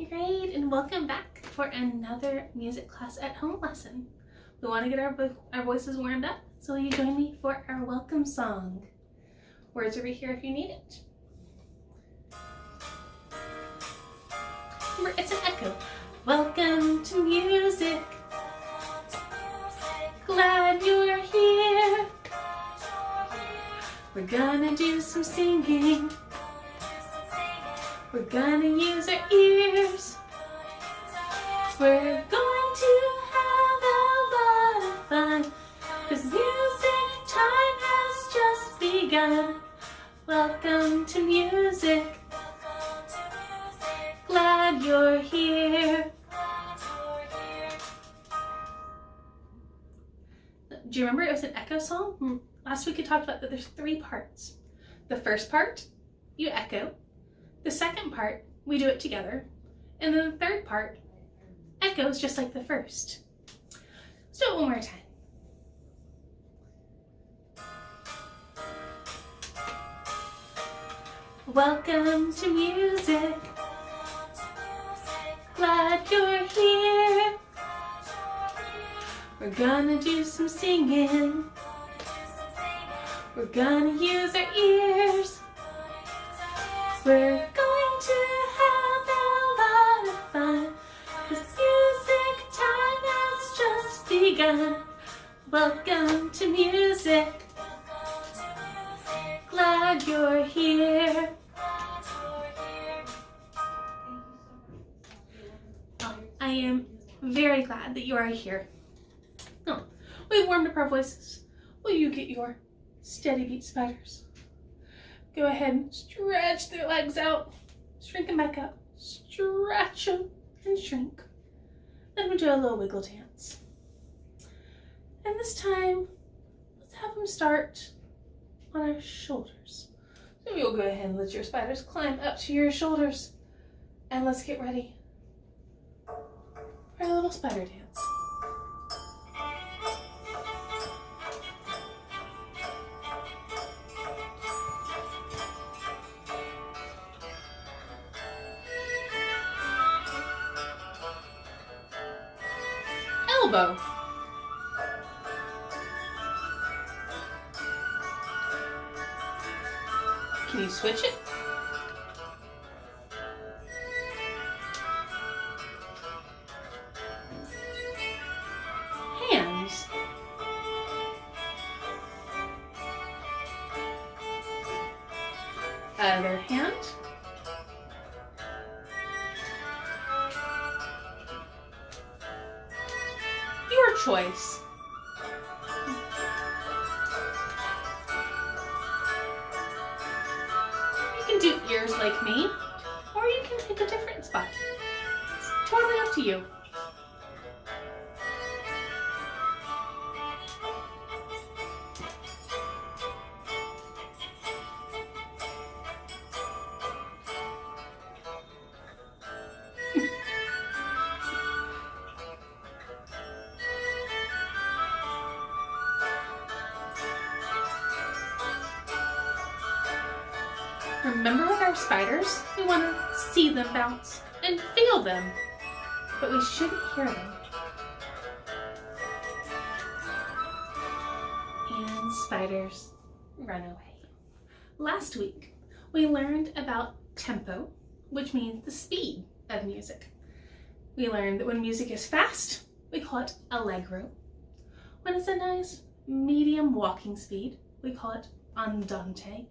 grade, and welcome back for another music class at home lesson. We want to get our voices warmed up, so will you join me for our welcome song? Words over here if you need it. Remember, it's an echo. Welcome to music. Glad you're here. We're gonna do some singing. We're gonna use our ears. We're going to have a lot of fun, 'cause music time has just begun. Welcome to music. Glad you're here. Do you remember it was an echo song? Last week we talked about that there's 3 parts. The first part, you echo. The second part, we do it together. And then the third part echoes just like the first. Let's do it one more time. Welcome to music. Glad you're here. We're gonna do some singing. We're gonna use our ears. We're going to have a lot of fun, 'cause music time has just begun. Welcome to music. Glad you're here. I am very glad that you are here. Oh, we've warmed up our voices. Will you get your steady beat spiders? Go ahead and stretch their legs out. Shrink them back up. Stretch them and shrink. Then we'll do a little wiggle dance. And this time, let's have them start on our shoulders. So you'll go ahead and let your spiders climb up to your shoulders. And let's get ready for a little spider dance. Elbow. Can you switch it? Hands. Other hand. Your choice. You can do ears like me, or you can pick a different spot. It's totally up to you. Remember with our spiders, we want to see them bounce and feel them, but we shouldn't hear them. And spiders run away. Last week, we learned about tempo, which means the speed of music. We learned that when music is fast, we call it allegro. When it's a nice medium walking speed, we call it andante.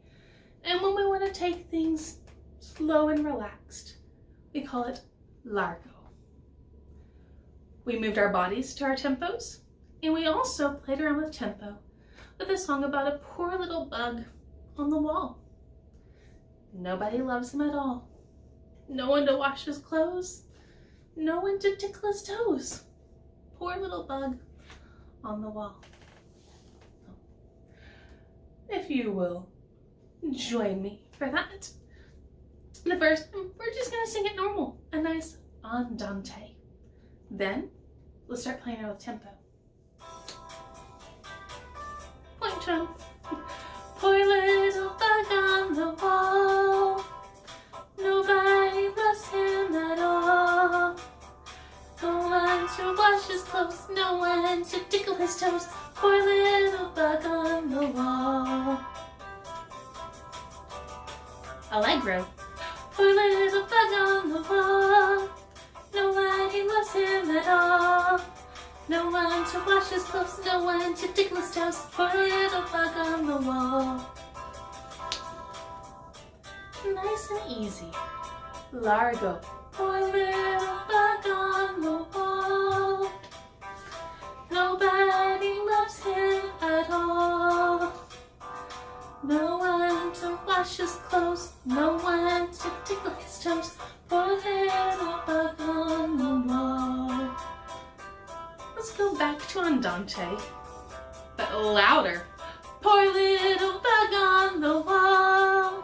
And when we want to take things slow and relaxed, we call it largo. We moved our bodies to our tempos, and we also played around with tempo with a song about a poor little bug on the wall. Nobody loves him at all. No one to wash his clothes. No one to tickle his toes. Poor little bug on the wall. If you will join me for that. The first, we're just gonna sing it normal, a nice andante. Then, we'll start playing around with tempo. Point drum. Poor little bug on the wall. Nobody loves him at all. the wall. Allegro. Poor little bug on the wall. Nobody loves him at all. No one to wash his clothes, no one to tickle his toes. Poor little bug on the wall. Nice and easy. Largo. Poor little bug on the wall. Nobody loves him at all. No one to wash his clothes, no one to tickle his toes. Poor little bug on the wall. Let's go back to Andante, but louder. Poor little bug on the wall.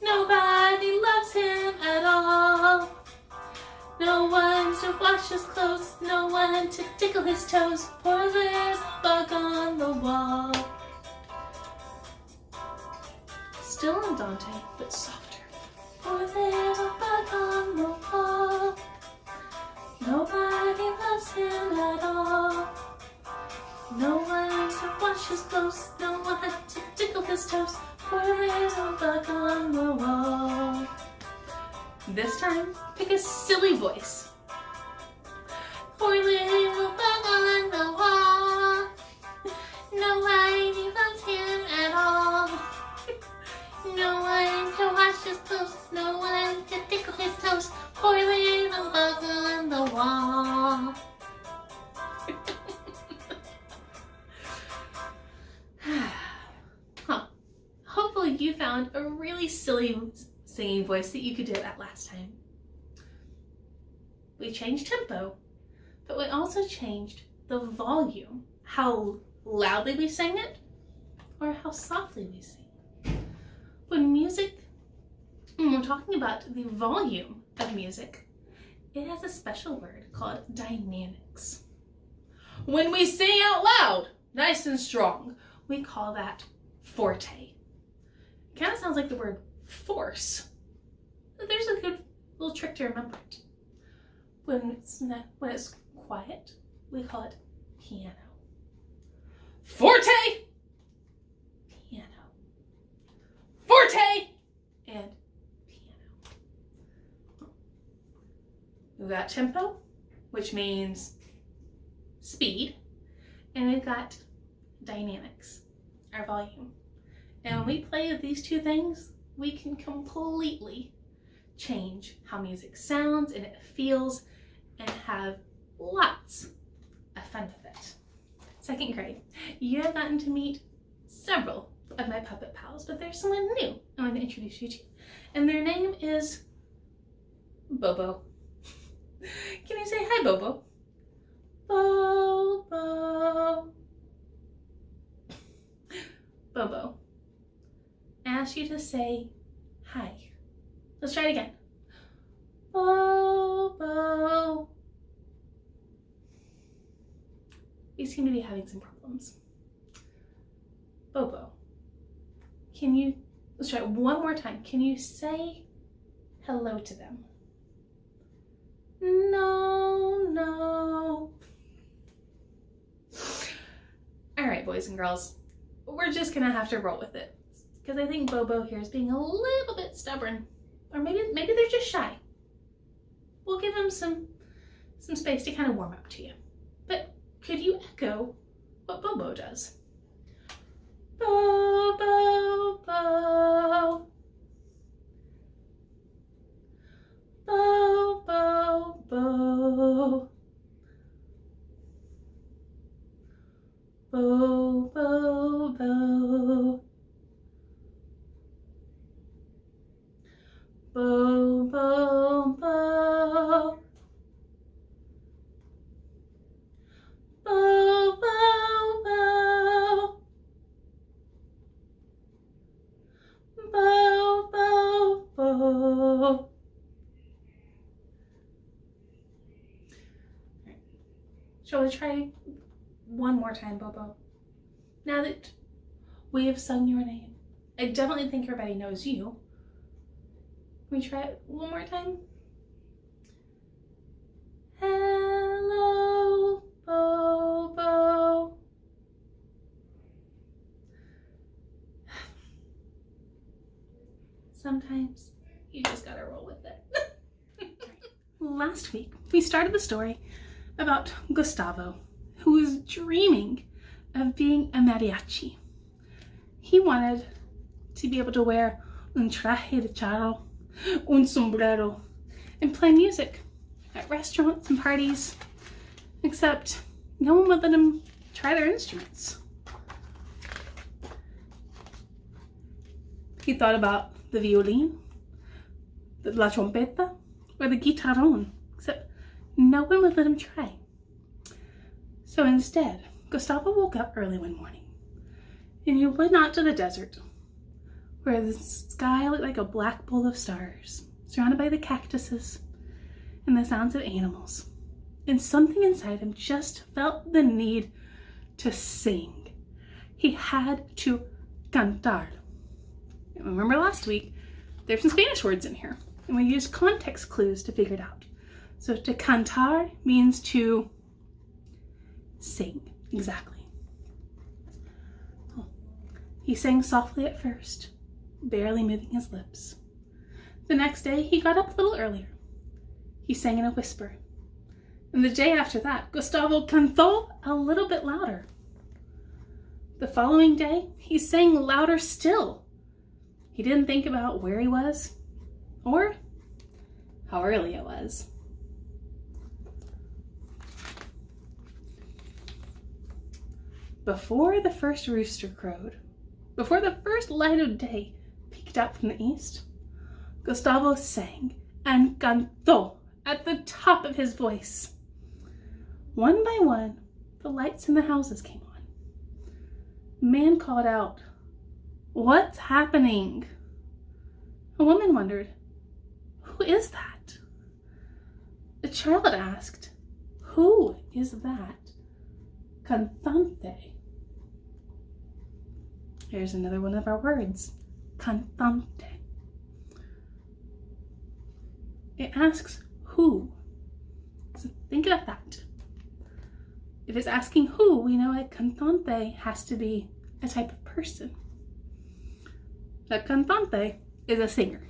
Nobody loves him at all. No one to wash his clothes, no one to tickle his toes. Poor little bug on the wall. Still Andante, but softer. Poor little bug on the wall. Nobody loves him at all. No one to wash his clothes, no one to tickle his toes. Poor little bug on the wall. This time, pick a silly voice. Poor little bug on the wall. Nobody loves him at all. No one to wash his clothes, no one to tickle his toes. Poor little bug on the wall. Hopefully you found a really silly singing voice that you could do that last time. We changed tempo, but we also changed the volume, how loudly we sang it or how softly we sing. When we're talking about the volume of music, it has a special word called dynamics. When we sing out loud, nice and strong, we call that forte. It kind of sounds like the word force. But there's a good little trick to remember it. When it's quiet, we call it piano. Forte! Piano. Forte! And piano. We've got tempo, which means speed, and we've got dynamics, our volume. And when we play with these two things, we can completely change how music sounds and it feels and have lots of fun with it. Second grade, you have gotten to meet several of my puppet pals, but there's someone new I want to introduce you to, and their name is Bobo. Can you say hi, Bobo? Bobo. Bobo, I ask you to say hi. Let's try it again. Bobo. You seem to be having some problems. Bobo, let's try it one more time. Can you say hello to them? No. All right, boys and girls, we're just gonna have to roll with it because I think Bobo here is being a little bit stubborn, or maybe they're just shy. We'll give them some space to kind of warm up to you. But could you echo what Bobo does? Bobo, Bobo. Bobo, Bobo. Bobo, Bobo. Bobo, Bobo. Shall we try one more time, Bobo? Now that we have sung your name, I definitely think everybody knows you. Can we try it one more time? Hello, Bobo. sometimes you just gotta roll with it. Last week, we started the story about Gustavo, who was dreaming of being a mariachi. He wanted to be able to wear un traje de charro, un sombrero, and play music at restaurants and parties, except no one would let him try their instruments. He thought about the violin, the la trompeta, or the guitarrón, except no one would let him try. So instead, Gustavo woke up early one morning, and he went out to the desert, where the sky looked like a black bowl of stars, surrounded by the cactuses and the sounds of animals. And something inside him just felt the need to sing. He had to cantar. Remember last week, there's some Spanish words in here, and we used context clues to figure it out. So to cantar means to sing, exactly. He sang softly at first, barely moving his lips. The next day, he got up a little earlier. He sang in a whisper. And the day after that, Gustavo cantó a little bit louder. The following day, he sang louder still. He didn't think about where he was or how early it was. Before the first rooster crowed, before the first light of day peeked out from the east, Gustavo sang and cantó at the top of his voice. One by one, the lights in the houses came on. A man called out, "What's happening?" A woman wondered, "Who is that?" A child asked, "Who is that cantante?" Here's another one of our words, cantante. It asks who. So think about that. If it's asking who, we know a cantante has to be a type of person. A cantante is a singer.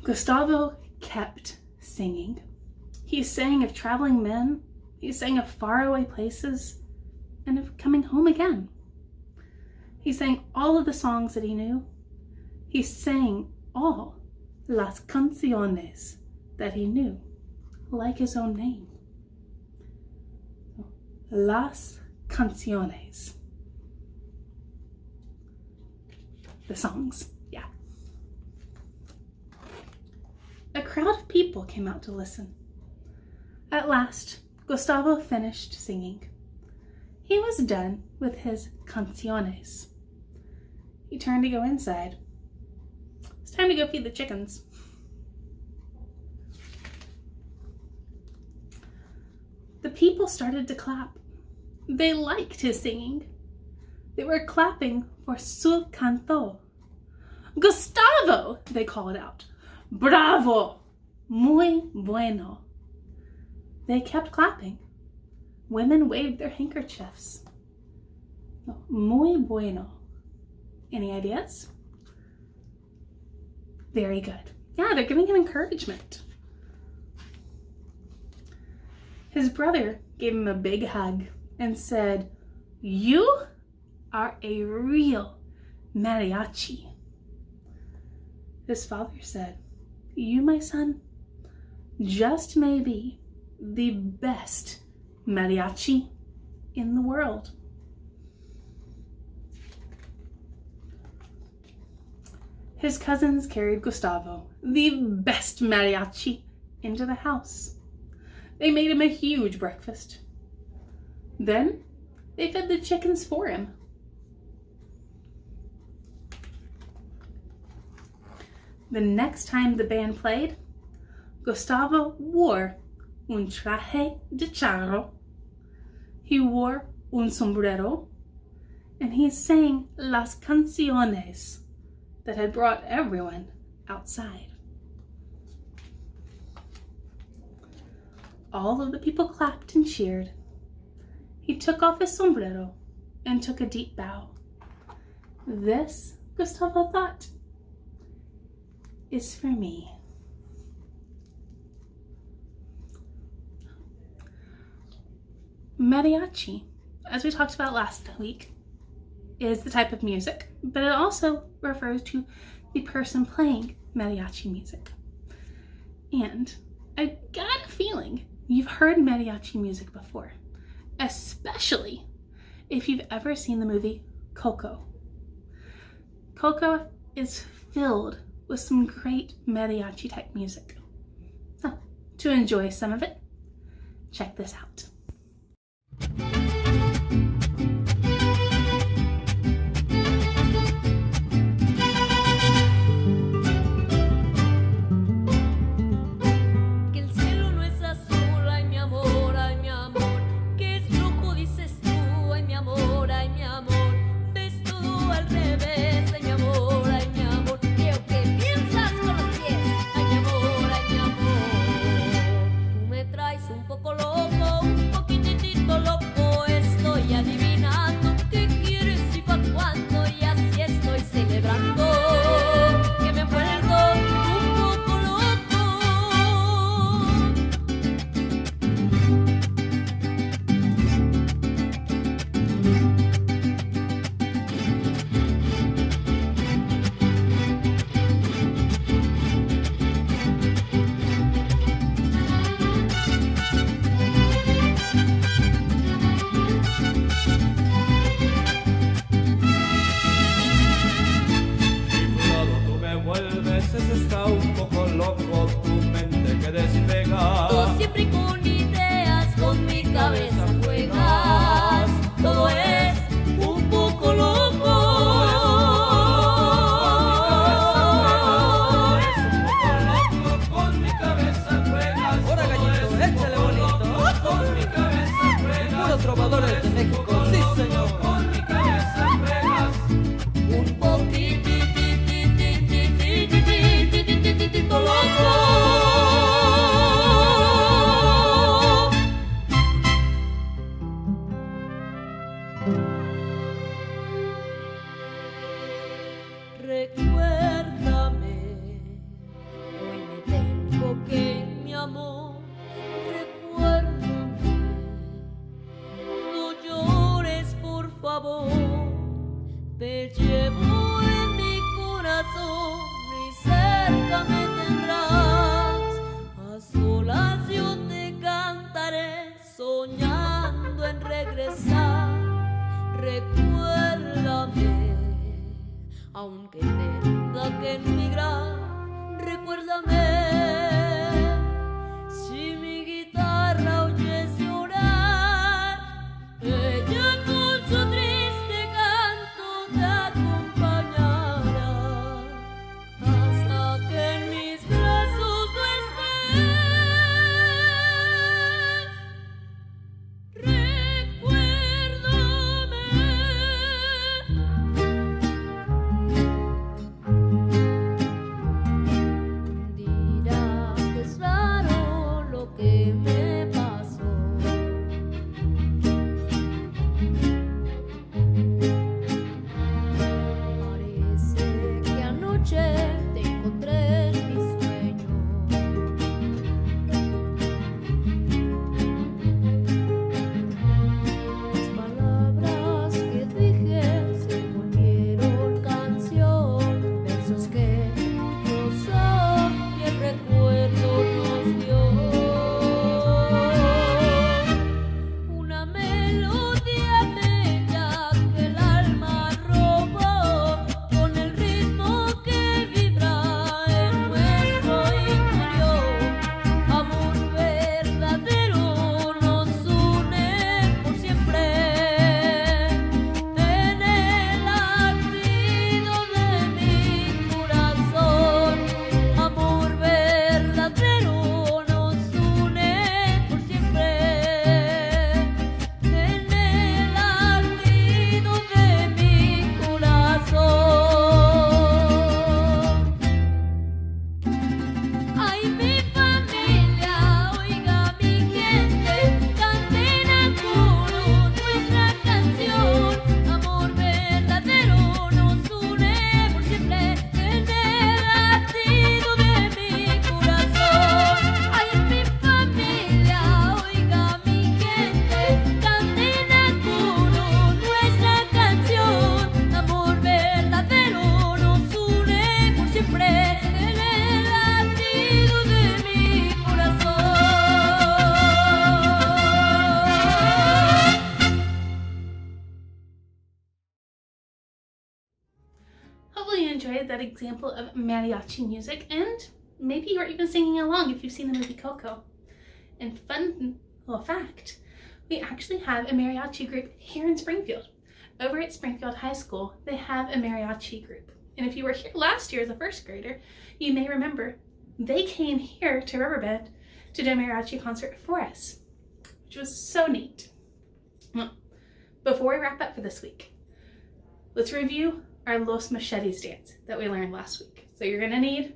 Gustavo kept singing. He sang of traveling men, he sang of faraway places, and of coming home again. He sang all of the songs that he knew. He sang all las canciones that he knew, like his own name. Las canciones. The songs, yeah. A crowd of people came out to listen. At last, Gustavo finished singing. He was done with his canciones. He turned to go inside. It's time to go feed the chickens. The people started to clap. They liked his singing. They were clapping for su canto. "Gustavo!" they called out. "Bravo! Muy bueno!" They kept clapping. Women waved their handkerchiefs. Muy bueno. Any ideas? Very good. Yeah, they're giving him encouragement. His brother gave him a big hug and said, "You are a real mariachi." His father said, "You, my son, just may be the best mariachi in the world." His cousins carried Gustavo, the best mariachi, into the house. They made him a huge breakfast. Then they fed the chickens for him. The next time the band played, Gustavo wore un traje de charro, he wore un sombrero, and he sang las canciones that had brought everyone outside. All of the people clapped and cheered. He took off his sombrero and took a deep bow. This Gustavo thought, is for me. Mariachi, as we talked about last week, is the type of music, but it also refers to the person playing mariachi music. And I got a feeling you've heard mariachi music before, especially if you've ever seen the movie Coco. Coco is filled with some great mariachi type music. So, to enjoy some of it, check this out. Está un poco loco tu mente que despega. Tú siempre con ideas con mi cabeza juegas. Todo es un poco loco. Con mi cabeza juegas. Ahora gallito, échale bonito. Con mi cabeza juegas. Puros trovadores de México, sí señor. Con mi cabeza juegas. Un poquitito loco. Recuérdame, hoy me tengo que ir, mi amor. Recuérdame, no llores por favor. Te llevo en mi corazón y cerca me tendrás. A solas yo te cantaré soñando en regresar. Recuérdame, aunque tenga que emigrar. Recuérdame, si mi guitarra oyes llorar, ella con su triste canto te acompañará hasta que en mis brazos tú estés. Recuérdame. enjoyed that example of mariachi music, and maybe you're even singing along if you've seen the movie Coco. And fun little fact, we actually have a mariachi group here in Springfield. Over at Springfield High School, they have a mariachi group. And if you were here last year as a first grader, you may remember they came here to Riverbend to do a mariachi concert for us, which was so neat. Well, before we wrap up for this week, let's review our Los Machetes dance that we learned last week. So you're gonna need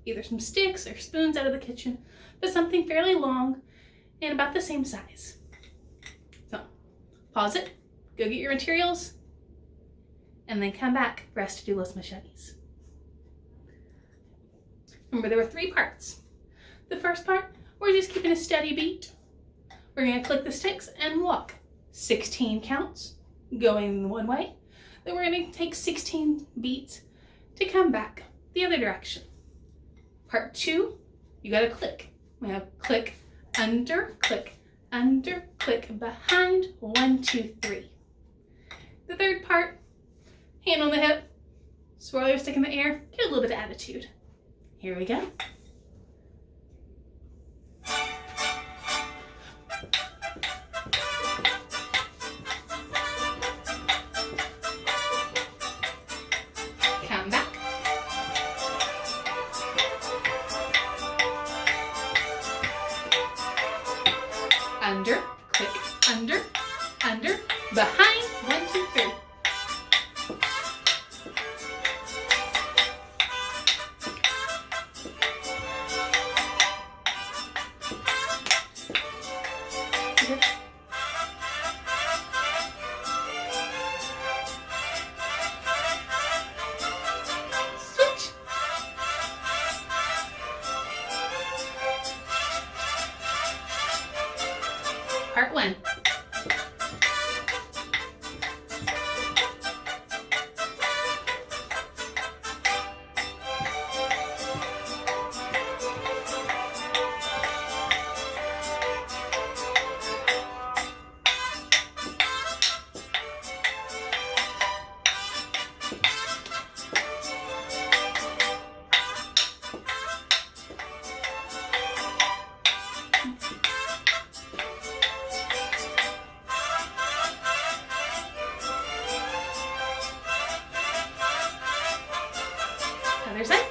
either some sticks or spoons out of the kitchen, but something fairly long and about the same size. So pause it, go get your materials, and then come back for us to do Los Machetes. Remember, there were 3 parts. The first part, we're just keeping a steady beat. We're gonna click the sticks and walk 16 counts going one way. Then we're gonna take 16 beats to come back the other direction. Part 2, you gotta click. We have click, under, click, behind, 1, 2, 3. The third part, hand on the hip, swirl your stick in the air, get a little bit of attitude. Here we go. Come back. Under, click, under, behind, 1, 2, 3. Switch. Part 1. Other side.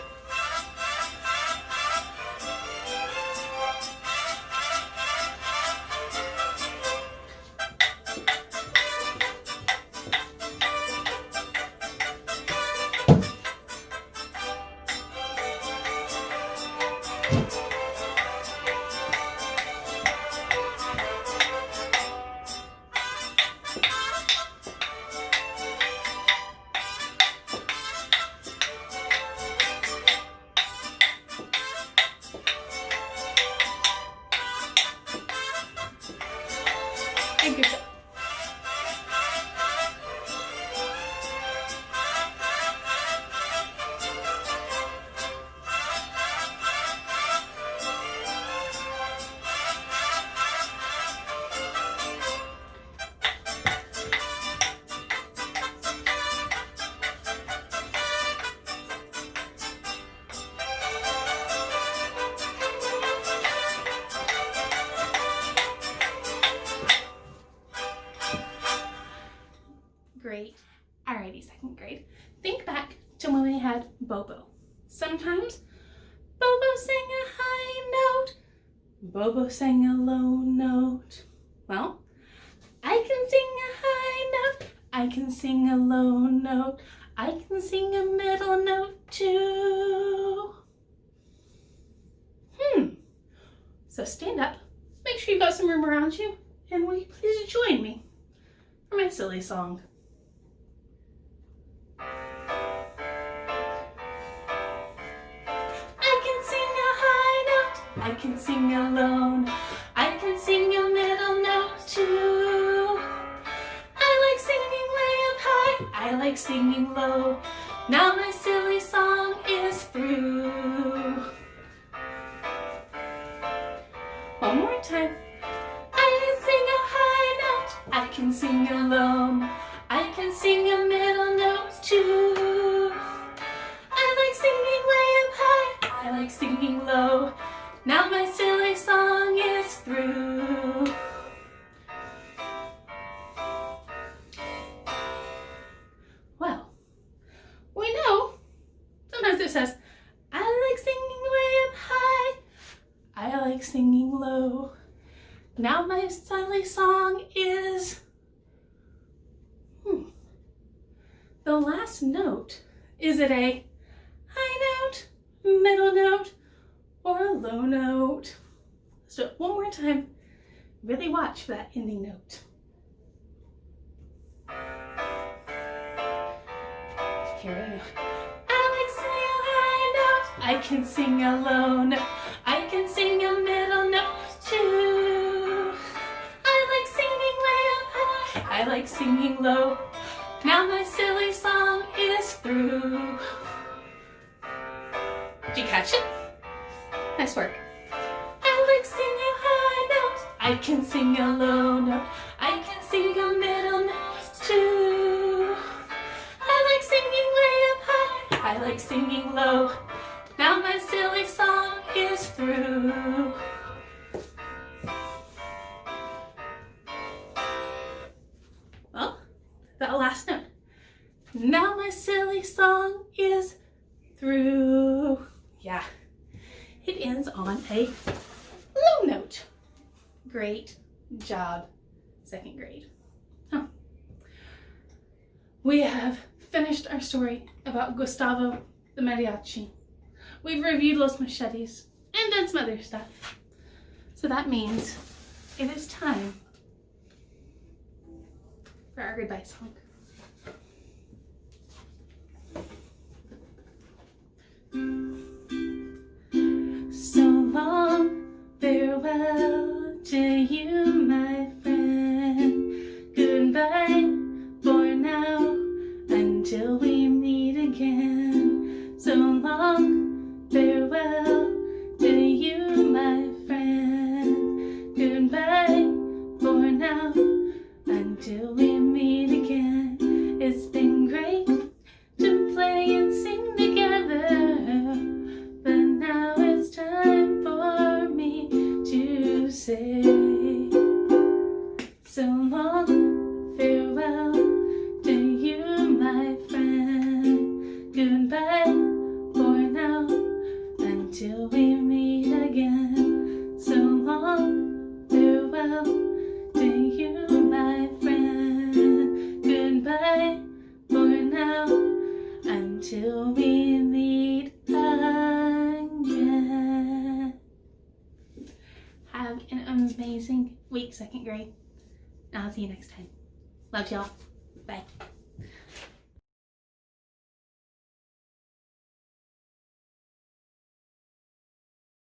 And good. Great. Alrighty, second grade. Think back to when we had Bobo. Sometimes Bobo sang a high note, Bobo sang a low note. Well, I can sing a high note, I can sing a low note, I can sing a middle note too. So stand up, make sure you've got some room around you, and will you please join me for my silly song. I can sing a low note, I can sing a middle note too. I like singing way up high, I like singing low. Now my silly song is through. One more time. I can sing a high note, I can sing a low note, I can sing a middle note too. Now my silly song is through. Well, we know sometimes it says, I like singing way up high, I like singing low. Now my silly song is the last note. Is it a high note, middle note, or a low note? Let's do it one more time. Really watch for that ending note. Here we go. I like singing high notes. I can sing a low note. I can sing a middle note too. I like singing way up high. I like singing low. Now my silly song is through. Did you catch it? Nice work. I like singing high notes. I can sing a low note. I can sing a middle note too. I like singing way up high. I like singing low. Now my silly song is through. Well, that last note. Now my silly song is through. Yeah, it ends on a low note. Great job, second grade. Oh. We have finished our story about Gustavo the mariachi. We've reviewed Los Machetes and done some other stuff. So that means it is time for our goodbye song. So long, farewell to you, my friend. Goodbye for now, until we meet again. So long, farewell to you, my friend. Goodbye for now, until we meet again. It's been great to play and sing together, but now it's time for me to say so long, farewell to you, my friend. Goodbye for now, until we meet again. So long, farewell to you, my friend. Goodbye for now, until we meet again. Have an amazing week, second grade. I'll see you next time. Love y'all. Bye.